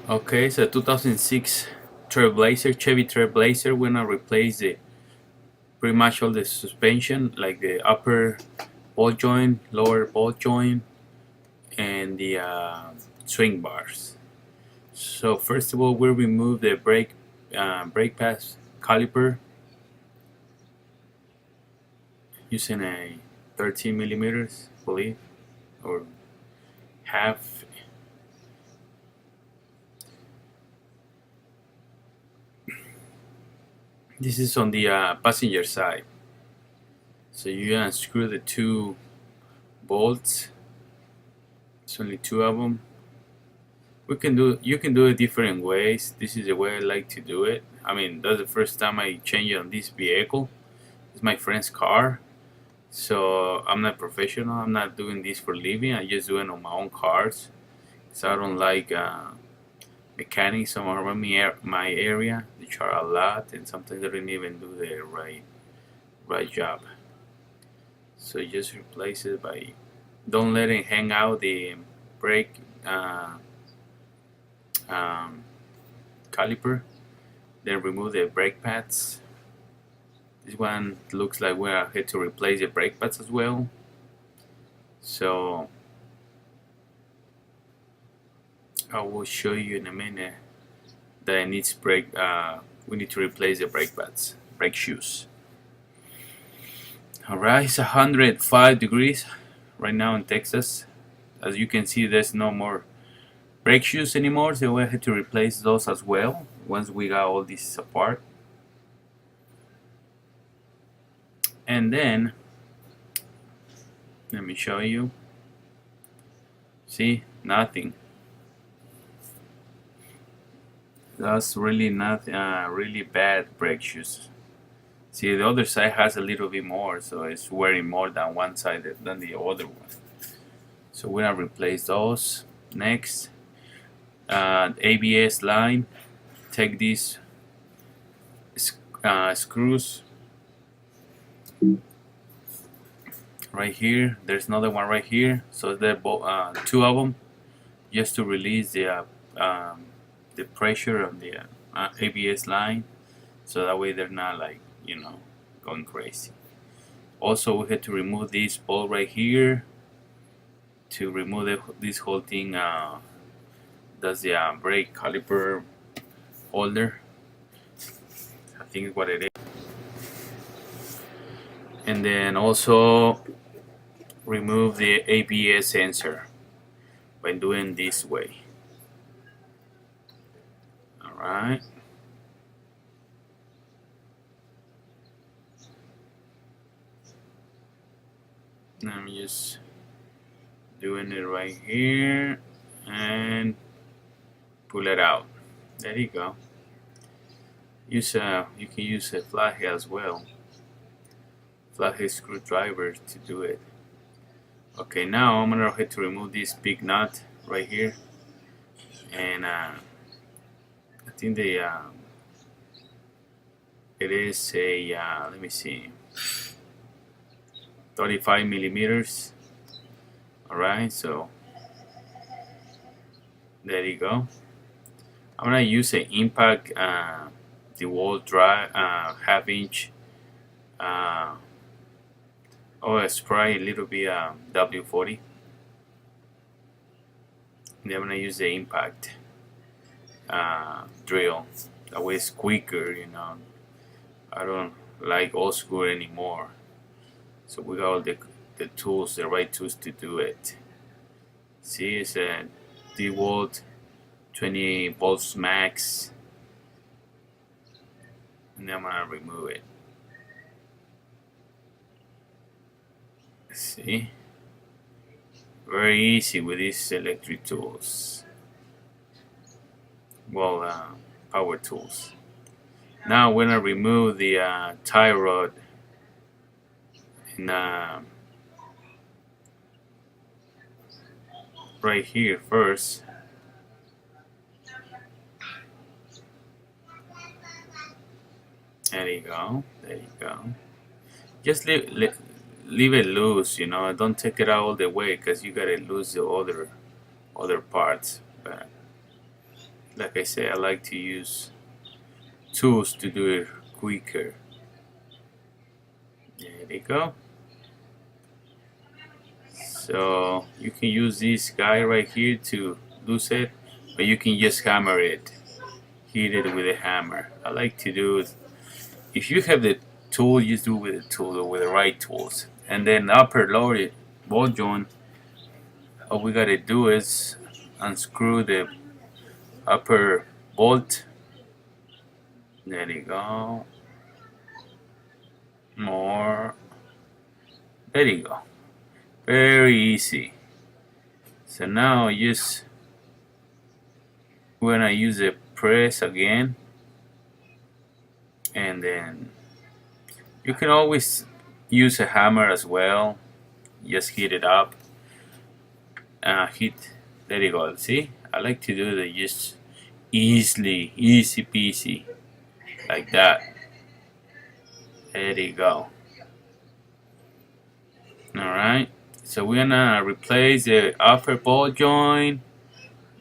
Okay, so 2006 Trailblazer, Chevy Trailblazer. We're gonna replace the pretty much all the suspension, like the upper ball joint, lower ball joint, and the swing bars. So first of all, we'll remove the brake pads caliper using a 13 millimeters, I believe, or half. This is on the passenger side. So you unscrew the two bolts. It's only two of them. You can do it different ways. This is the way I like to do it. I mean, that's the first time I change on this vehicle. It's my friend's car, so I'm not professional. I'm not doing this for living. I just do it on my own cars. So I don't like mechanics around my area. They charge a lot, and sometimes they don't even do the right job. So just replace it by, don't let it hang out the brake um, caliper. Then remove the brake pads. This one looks like we had to replace the brake pads as well. So I will show you in a minute that it needs we need to replace the brake pads, brake shoes. Alright, it's 105 degrees right now in Texas. As you can see, there's no more brake shoes anymore, so we had to replace those as well once we got all this apart. And then let me show you. See, nothing. That's really not really bad brake shoes. See, the other side has a little bit more, so it's wearing more than one side than the other one. So we're gonna replace those. Next, ABS line. Take these screws right here. There's another one right here. So there are two of them, just to release the pressure of the ABS line, so that way they're not like, you know, going crazy. Also, we had to remove this bolt right here to remove this whole thing. That's the brake caliper holder. I think is what it is. And then also remove the ABS sensor by doing this way. Alright. I'm just doing it right here and pull it out. There you go. You can use a flathead as well. Flathead screwdriver to do it. Okay, now I'm gonna have to remove this big nut right here, and I think it is a let me see, 35 millimeters. All right, so there you go. I'm gonna use an impact DeWalt drive half-inch. Spray a little bit W40. And then I'm gonna use the impact drill. That way it's quicker, you know. I don't like old school anymore. So we got all the tools, the right tools to do it. See, it's a DeWalt 20 volts max. And then I'm gonna remove it. See, very easy with these electric tools. Well, power tools. Now we're gonna remove the tie rod and right here first. There you go. There you go. Just leave it loose, you know. Don't take it out all the way, because you gotta lose the other parts. But Like I say, I like to use tools to do it quicker. There you go. So you can use this guy right here to loose it, but you can just hammer it, hit it with a hammer. I like to do it. If you have the tool, just do it with the tool or with the right tools. And then upper lower ball joint, all we gotta do is unscrew the upper bolt. There you go. More. There you go. Very easy. So now just we're gonna use the press again, and then you can always use a hammer as well. Just heat it up. Heat. There you go. See, I like to do the just easy peasy, like that. There you go. All right. So we're gonna replace the upper ball joint,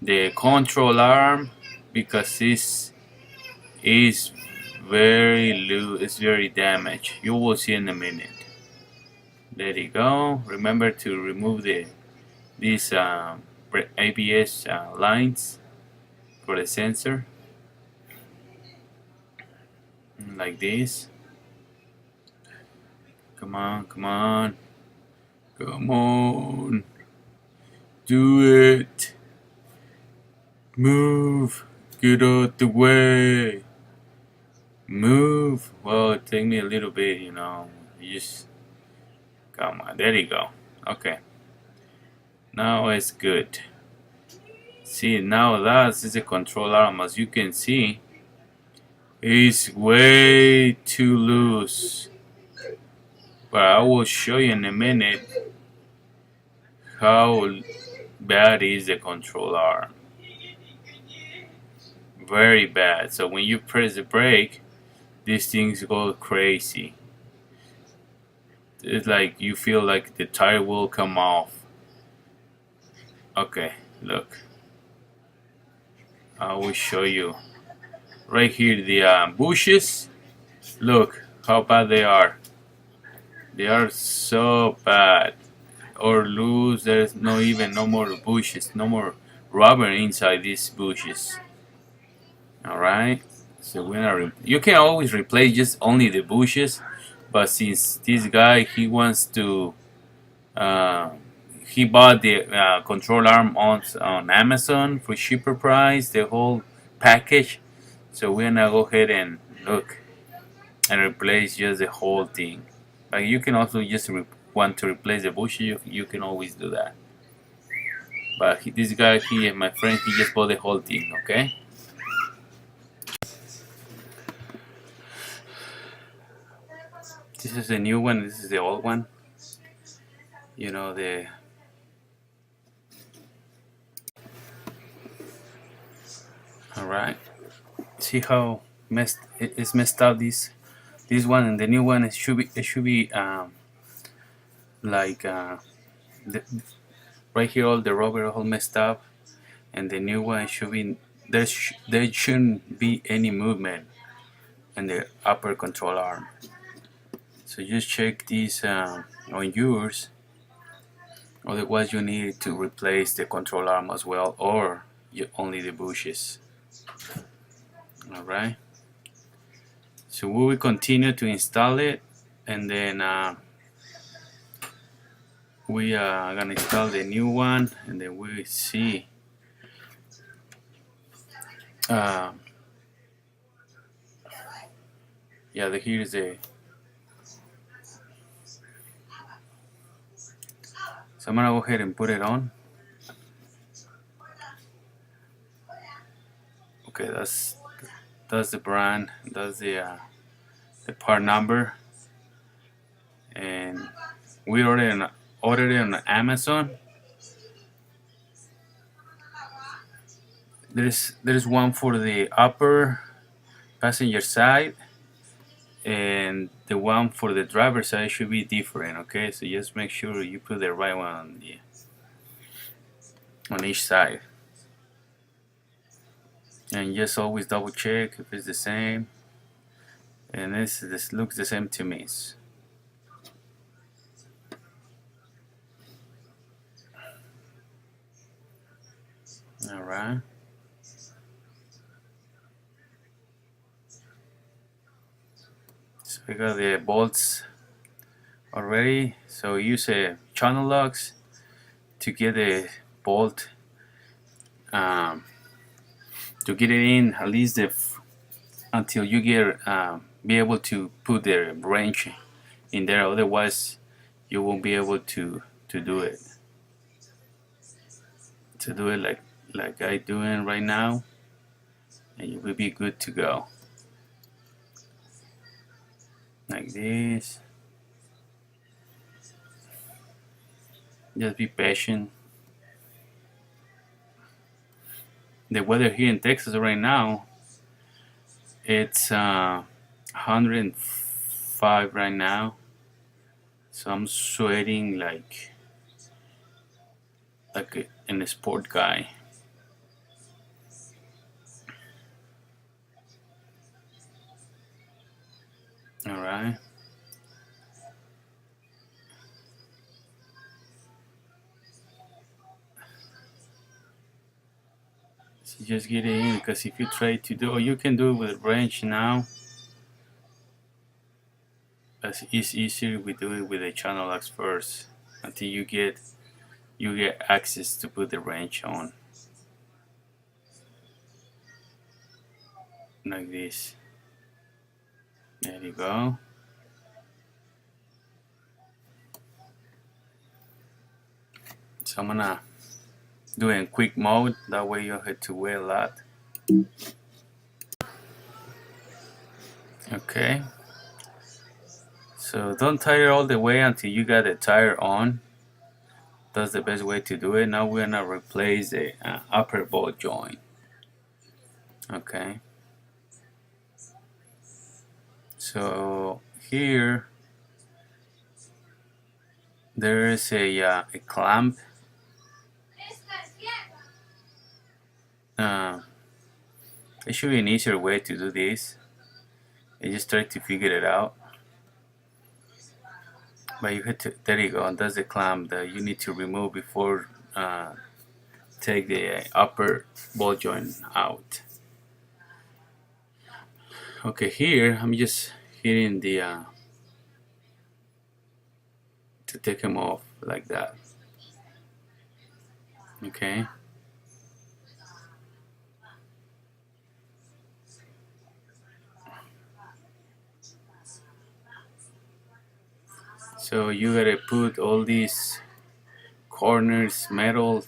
the control arm, because this is very loose. It's very damaged. You will see in a minute. There you go. Remember to remove these ABS lines for the sensor, like this. Come on, come on, come on. Do it. Move. Get out the way. Move. Well, it take me a little bit, you know. You just come on. There you go. Okay. Now it's good. See, now that is the control arm. As you can see, it's way too loose. But I will show you in a minute how bad is the control arm. Very bad. So when you press the brake, these things go crazy. It's like you feel like the tire will come off. Okay, look. I will show you. Right here, the bushes. Look how bad they are. They are so bad. Or loose. There's no more bushes. No more rubber inside these bushes. Alright. So we're gonna you can always replace just only the bushes, but since this guy uh, he bought the control arm on Amazon for cheaper price, the whole package. So we're gonna go ahead and look and replace just the whole thing. Like you can also just want to replace the bushes, you can always do that. But this guy here, my friend, he just bought the whole thing. Okay. This is the new one. This is the old one. You know the. All right. See how it's messed up. This one and the new one. It should be like the, right here all the rubber all messed up, and the new one should be there shouldn't be any movement in the upper control arm. So just check these on yours. Otherwise, you need to replace the control arm as well, or only the bushes. All right. So we will continue to install it, and then we are gonna install the new one, and then we will see. Yeah, here is the. So I'm gonna go ahead and put it on. Okay, that's the brand, that's the part number, and we ordered it on Amazon. There's one for the upper passenger side, and the one for the driver side should be different. Okay, so just make sure you put the right one on each side. and just always double check if it's the same, and this looks the same to me. All right. So we got the bolts already. So use a channel locks to get the bolt, to get it in at least until you get be able to put the wrench in there. Otherwise, you won't be able to do it. To do it like I doing right now, and you will be good to go. Like this. Just be patient. The weather here in Texas right now, it's 105 right now, so I'm sweating like a sport guy. All right. So just get it in, because if you try to do, or you can do it with a wrench now, but it's easier we do it with the channel locks first until you get access to put the wrench on, like this. There you go. So I'm gonna do it in quick mode, that way you don't have to wait a lot. Okay, so don't tire all the way until you got the tire on. That's the best way to do it. Now we're gonna replace the upper ball joint. Okay, so here there is a clamp. It should be an easier way to do this. I just try to figure it out. But you have to, there you go, that's the clamp that you need to remove before take the upper ball joint out. Okay, here I'm just hitting the to take them off like that. Okay. So you gotta put all these corners metal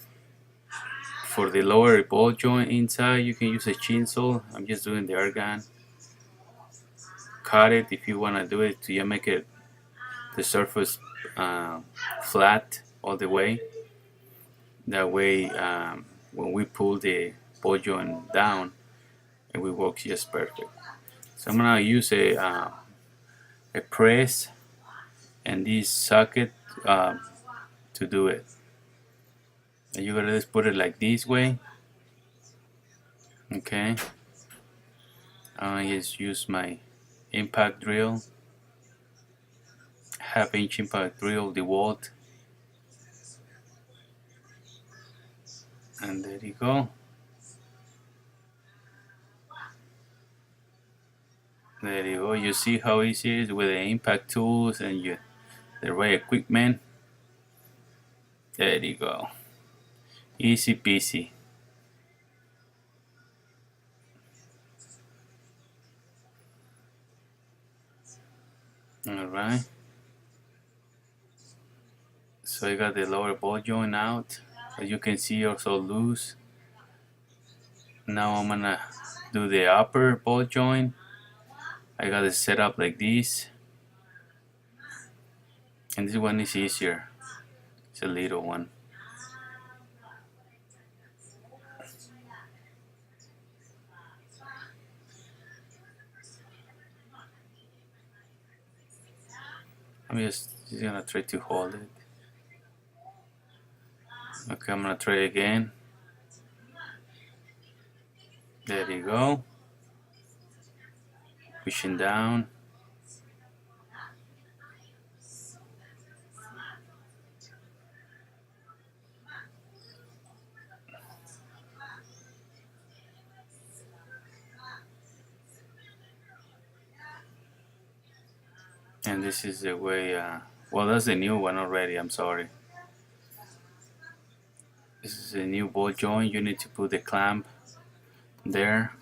for the lower ball joint inside. You can use a chisel. I'm just doing the argan. Cut it if you wanna do it to make it the surface flat all the way. That way, when we pull the ball joint down, it will work just perfect. So I'm gonna use a press and this socket to do it. And you gotta just put it like this way. Okay. I just use my impact drill, half-inch impact drill, DeWalt, and there you go. There you go. You see how easy it is with the impact tools and the right equipment. There you go. Easy peasy. All right. So I got the lower ball joint out. As you can see, also loose. Now I'm gonna do the upper ball joint. I got it set up like this, and this one is easier. It's a little one. I'm just gonna try to hold it. Okay, I'm gonna try again. There you go. Pushing down. And this is the way, well, that's the new one already, I'm sorry. This is a new ball joint. You need to put the clamp there.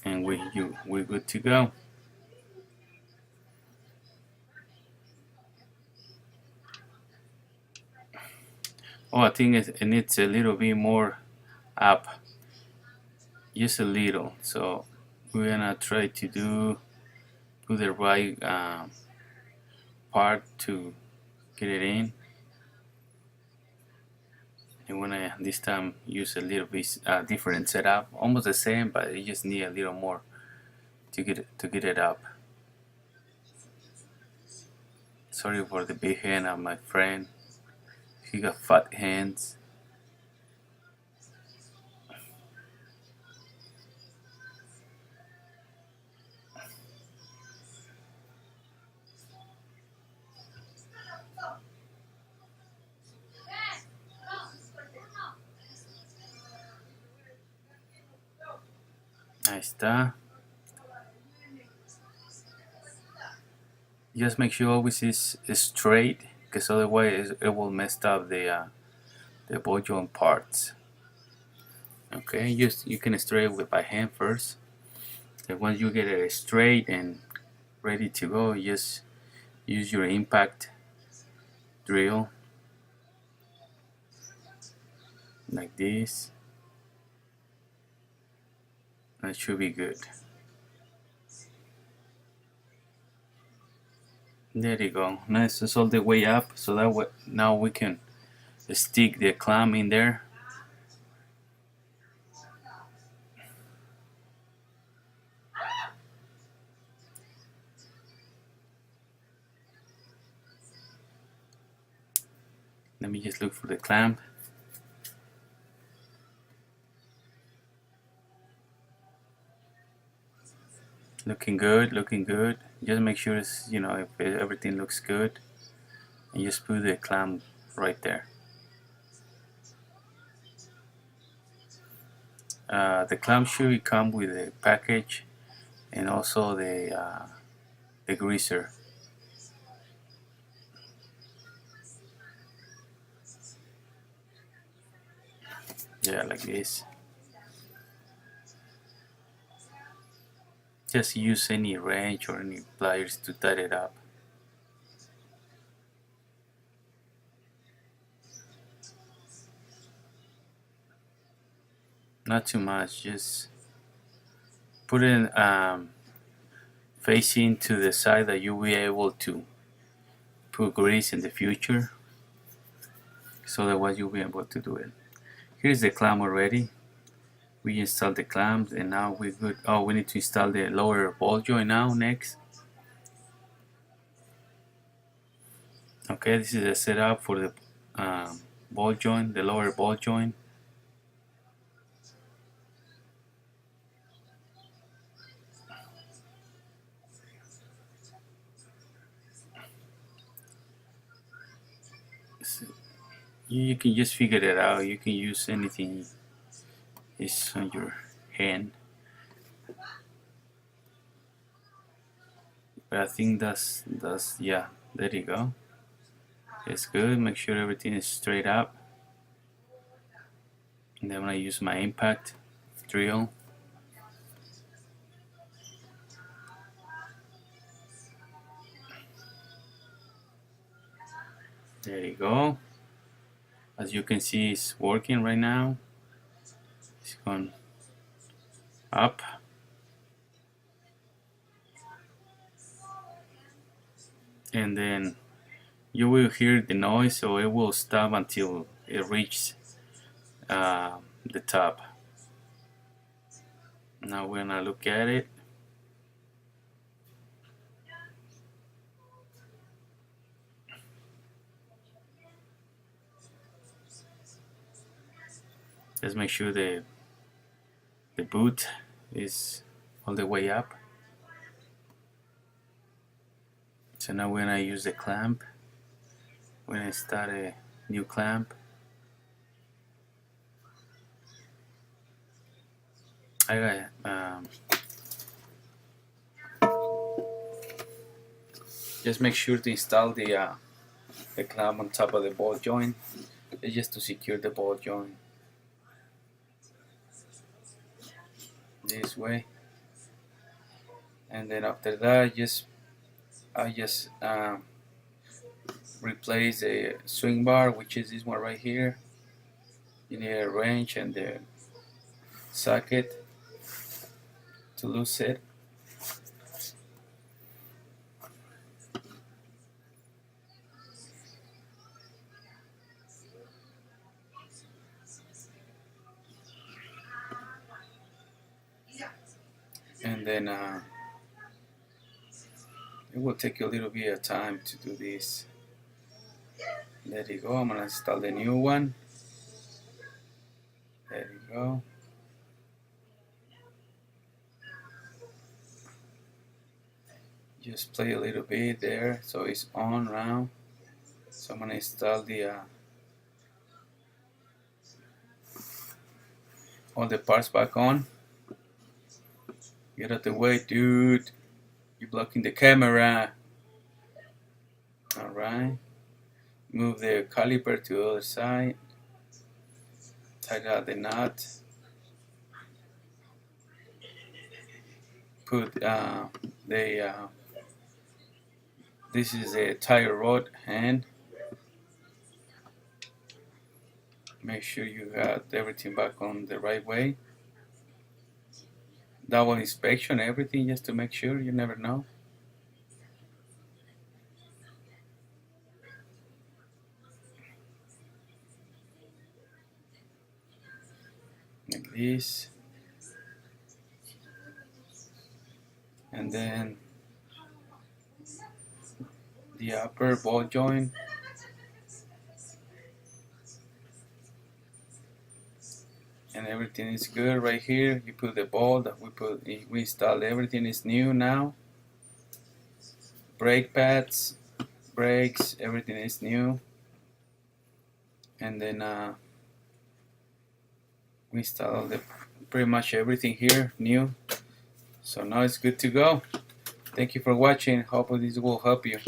And we're good to go. Oh, I think it needs a little bit more up, just a little. So we're gonna try to do the right part to get it in. And when I this time use a little bit different setup, almost the same, but you just need a little more to get it up. Sorry for the big hand of my friend. He got fat hands. Ahí está. Just make sure always is straight, because otherwise it will mess up the ball joint parts. Okay, you can straight with by hand first. And once you get it straight and ready to go, just use your impact drill like this. That should be good. There you go. Nice. It's all the way up, so that way now we can stick the clamp in there. Let me just look for the clamp. Looking good, looking good. Just make sure it's, if everything looks good, and just put the clamp right there. The clamp should come with the package and also the greaser. Yeah, like this. Just use any wrench or any pliers to tighten it up. Not too much, just put it facing to the side that you'll be able to put grease in the future, so that way you'll be able to do it. Here's the clamp already. We installed the clamps and now we're good. Oh, we need to install the lower ball joint now next. Okay, this is a setup for the ball joint, the lower ball joint. You can just figure it out. You can use anything is on your hand. But I think that's yeah, there you go. It's good. Make sure everything is straight up. And then when I use my impact drill, there you go. As you can see, it's working right now. It's going up. And then you will hear the noise, so it will stop until it reaches the top. Now we're gonna look at it. Just make sure the boot is all the way up. So now when I use the clamp, when I start a new clamp, I just make sure to install the clamp on top of the ball joint. It's just to secure the ball joint this way. And then after that, I just replace the swing bar, which is this one right here. You need a wrench and the socket to loose it. And then it will take you a little bit of time to do this. There you go. I'm gonna install the new one. There you go. Just play a little bit there so it's on now. So I'm gonna install all the parts back on. Get out the way, dude. You're blocking the camera. Alright. Move the caliper to the other side. Tighten out the nut. Put this is a tire rod hand. Make sure you got everything back on the right way. Double inspection, everything, just to make sure. You never know. Like this. And then the upper ball joint. And everything is good right here. You put the ball that we installed, everything is new now. Brake pads, brakes, everything is new. And then we installed pretty much everything here new. So now it's good to go. Thank you for watching. Hope this will help you.